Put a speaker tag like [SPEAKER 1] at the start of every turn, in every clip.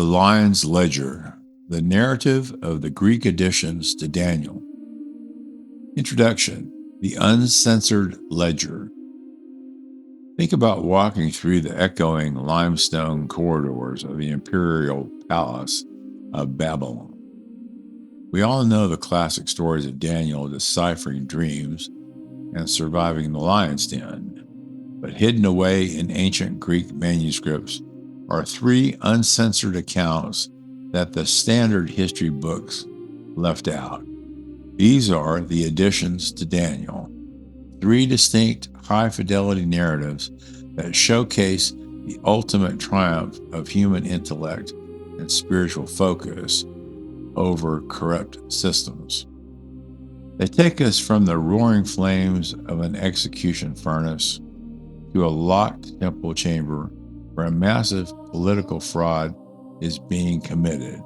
[SPEAKER 1] The Lion's Ledger, the narrative of the Greek additions to Daniel. Introduction, the Uncensored Ledger. Think about walking through the echoing limestone corridors of the imperial palace of Babylon. We all know the classic stories of Daniel deciphering dreams and surviving the lion's den, but hidden away in ancient Greek manuscripts are three uncensored accounts that the standard history books left out. These are the additions to Daniel, three distinct high-fidelity narratives that showcase the ultimate triumph of human intellect and spiritual focus over corrupt systems. They take us from the roaring flames of an execution furnace to a locked temple chamber where a massive political fraud is being committed,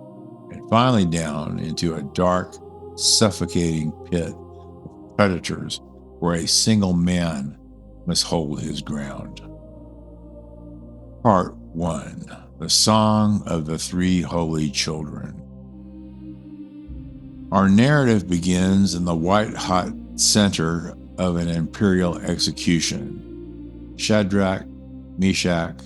[SPEAKER 1] and finally down into a dark, suffocating pit of predators where a single man must hold his ground. Part 1. The Song of the Three Holy Children. Our narrative begins in the white-hot center of an imperial execution. Shadrach, Meshach,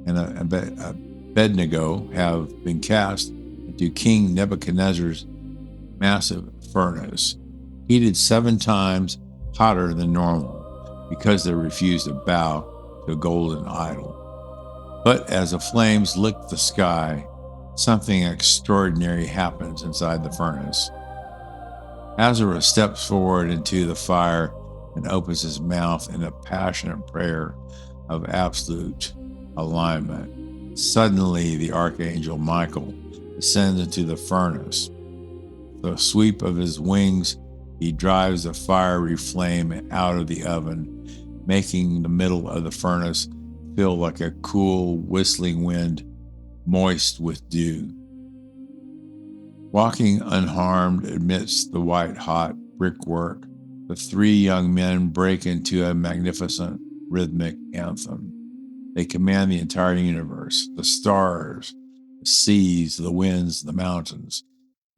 [SPEAKER 1] and Abednego have been cast into King Nebuchadnezzar's massive furnace, heated 7 times hotter than normal because they refused to bow to a golden idol. But as the flames lick the sky, something extraordinary happens inside the furnace. Azarah steps forward into the fire and opens his mouth in a passionate prayer of absolute alignment. Suddenly, the archangel Michael descends into the furnace. With a sweep of his wings, he drives the fiery flame out of the oven, making the middle of the furnace feel like a cool, whistling wind, moist with dew. Walking unharmed amidst the white-hot brickwork, the 3 young men break into a magnificent rhythmic anthem. They command the entire universe, the stars, the seas, the winds, the mountains,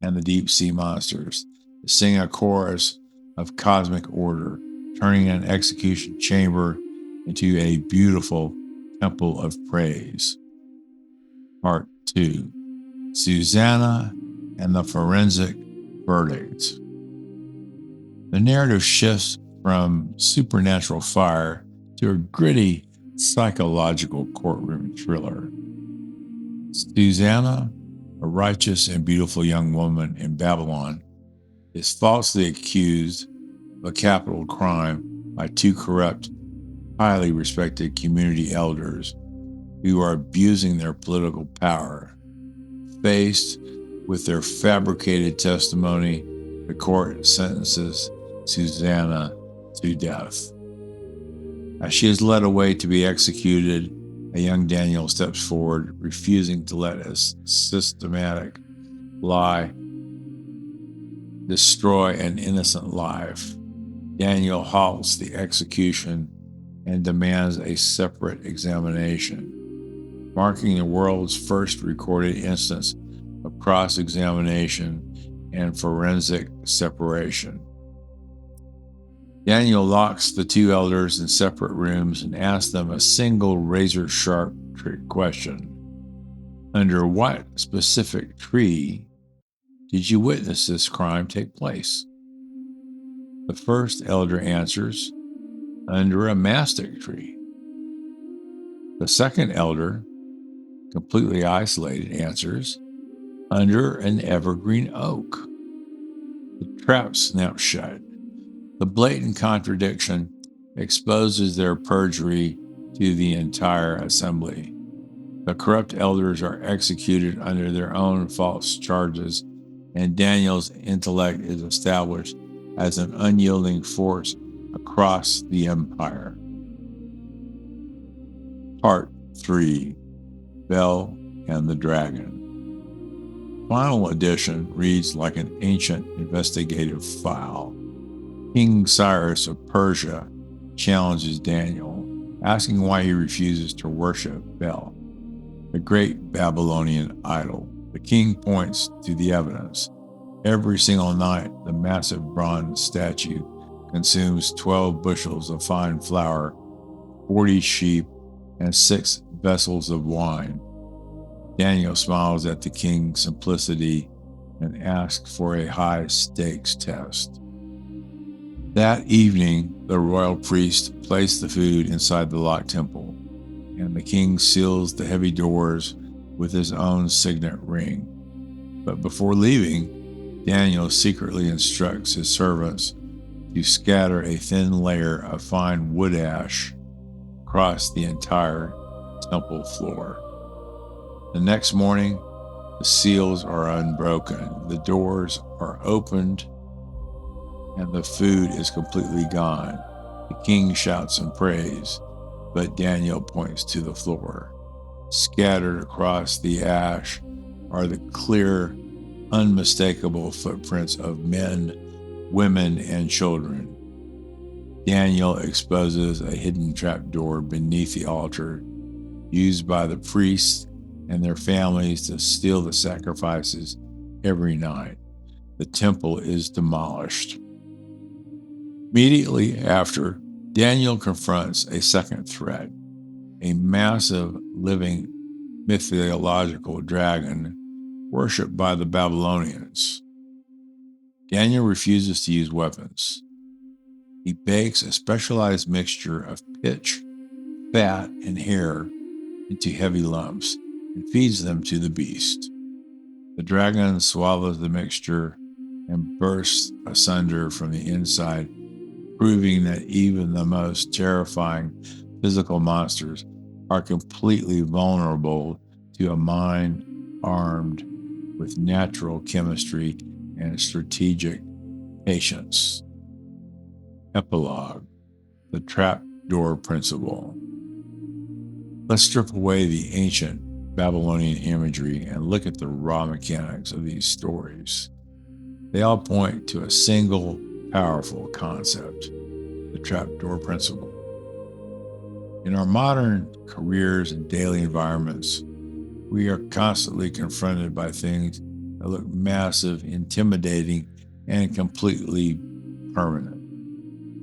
[SPEAKER 1] and the deep sea monsters, to sing a chorus of cosmic order, turning an execution chamber into a beautiful temple of praise. Part 2. Susanna and the Forensic Verdict. The narrative shifts from supernatural fire to a gritty psychological courtroom thriller. Susanna, a righteous and beautiful young woman in Babylon, is falsely accused of a capital crime by 2 corrupt, highly respected community elders who are abusing their political power. Faced with their fabricated testimony, the court sentences Susanna to death. As she is led away to be executed, a young Daniel steps forward, refusing to let a systematic lie destroy an innocent life. Daniel halts the execution and demands a separate examination, marking the world's first recorded instance of cross-examination and forensic separation. Daniel locks the 2 elders in separate rooms and asks them a single razor-sharp trick question. Under what specific tree did you witness this crime take place? The first elder answers, under a mastic tree. The second elder, completely isolated, answers, under an evergreen oak. The trap snaps shut. The blatant contradiction exposes their perjury to the entire assembly. The corrupt elders are executed under their own false charges, and Daniel's intellect is established as an unyielding force across the empire. Part 3. Bel and the Dragon. Final edition reads like an ancient investigative file. King Cyrus of Persia challenges Daniel, asking why he refuses to worship Bel. the great Babylonian idol. The king points to the evidence. Every single night, the massive bronze statue consumes 12 bushels of fine flour, 40 sheep, and 6 vessels of wine. Daniel smiles at the king's simplicity and asks for a high stakes test. That evening, the royal priest placed the food inside the locked temple, and the king seals the heavy doors with his own signet ring. But before leaving, Daniel secretly instructs his servants to scatter a thin layer of fine wood ash across the entire temple floor. The next morning, the seals are unbroken, the doors are opened, and the food is completely gone. The king shouts in praise, but Daniel points to the floor. Scattered across the ash are the clear, unmistakable footprints of men, women, and children. Daniel exposes a hidden trapdoor beneath the altar, used by the priests and their families to steal the sacrifices every night. The temple is demolished. Immediately after, Daniel confronts a second threat, a massive living mythological dragon worshipped by the Babylonians. Daniel refuses to use weapons. He bakes a specialized mixture of pitch, fat, and hair into heavy lumps and feeds them to the beast. The dragon swallows the mixture and bursts asunder from the inside, proving that even the most terrifying physical monsters are completely vulnerable to a mind armed with natural chemistry and strategic patience. Epilogue, the Trapdoor principle. Let's strip away the ancient Babylonian imagery and look at the raw mechanics of these stories. They all point to a single powerful concept, the Trapdoor principle. In our modern careers and daily environments, we are constantly confronted by things that look massive, intimidating, and completely permanent.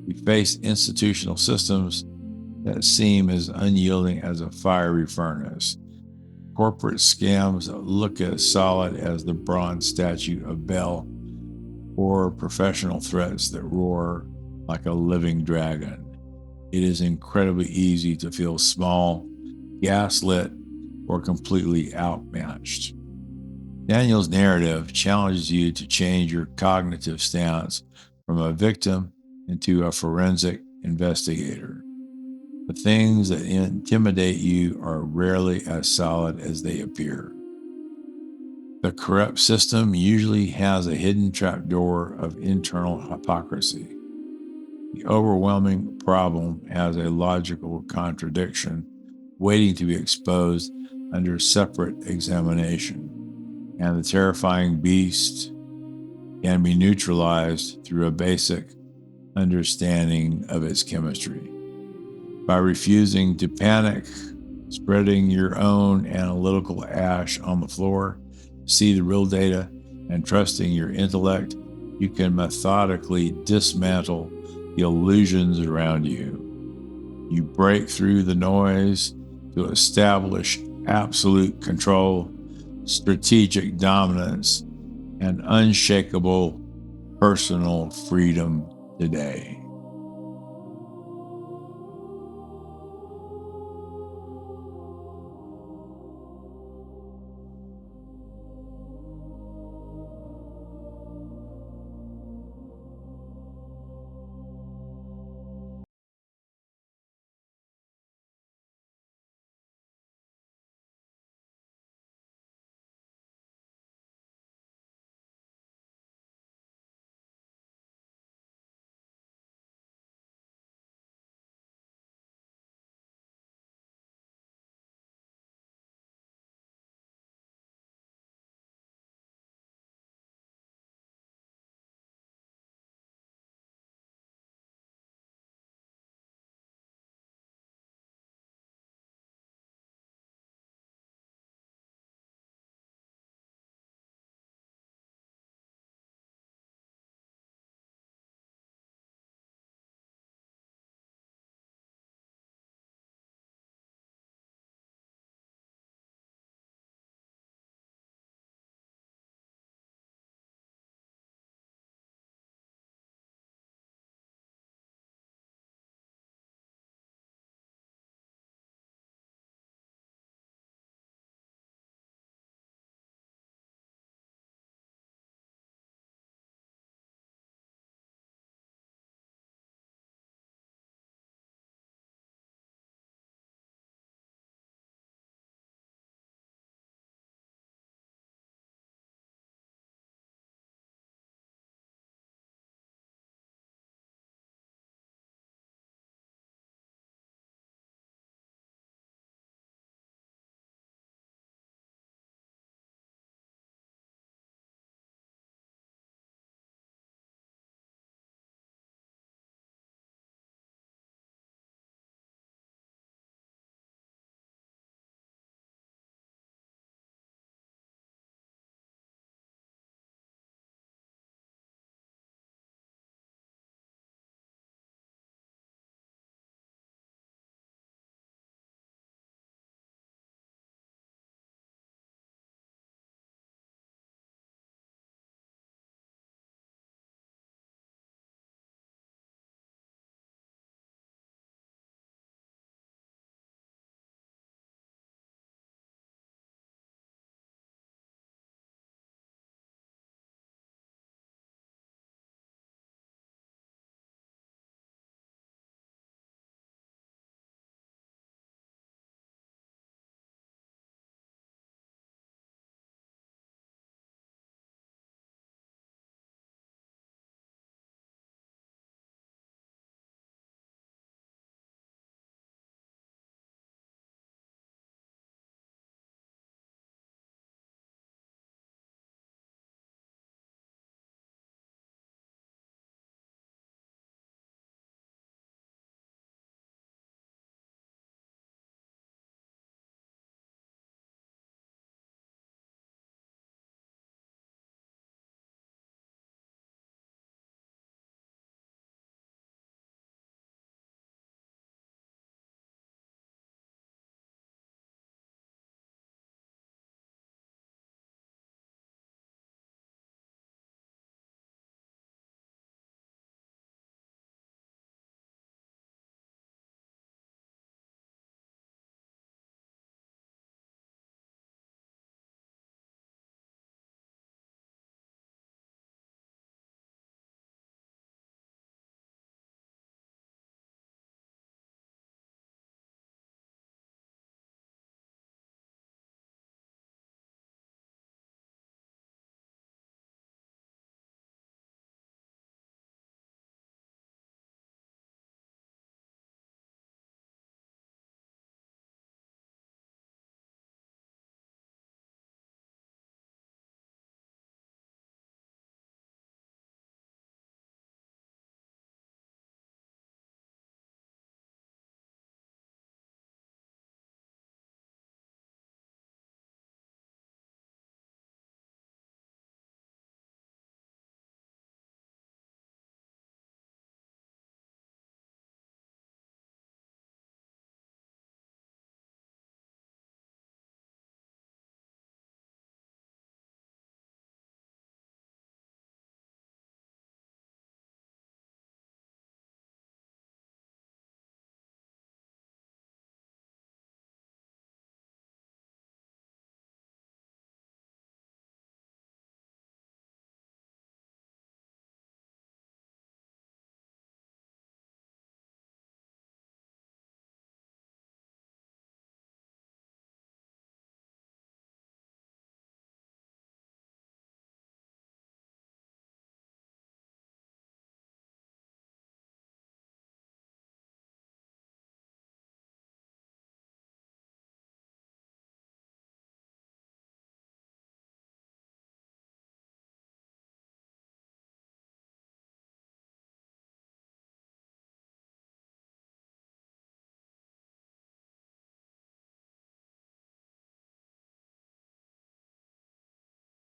[SPEAKER 1] We face institutional systems that seem as unyielding as a fiery furnace, corporate scams that look as solid as the bronze statue of Bel, or professional threats that roar like a living dragon. It is incredibly easy to feel small, gaslit, or completely outmatched. Daniel's narrative challenges you to change your cognitive stance from a victim into a forensic investigator. The things that intimidate you are rarely as solid as they appear. The corrupt system usually has a hidden trapdoor of internal hypocrisy. The overwhelming problem has a logical contradiction waiting to be exposed under separate examination. And the terrifying beast can be neutralized through a basic understanding of its chemistry. By refusing to panic, spreading your own analytical ash on the floor, see the real data, and trusting your intellect, you can methodically dismantle the illusions around you. You break through the noise to establish absolute control, strategic dominance, and unshakable personal freedom today.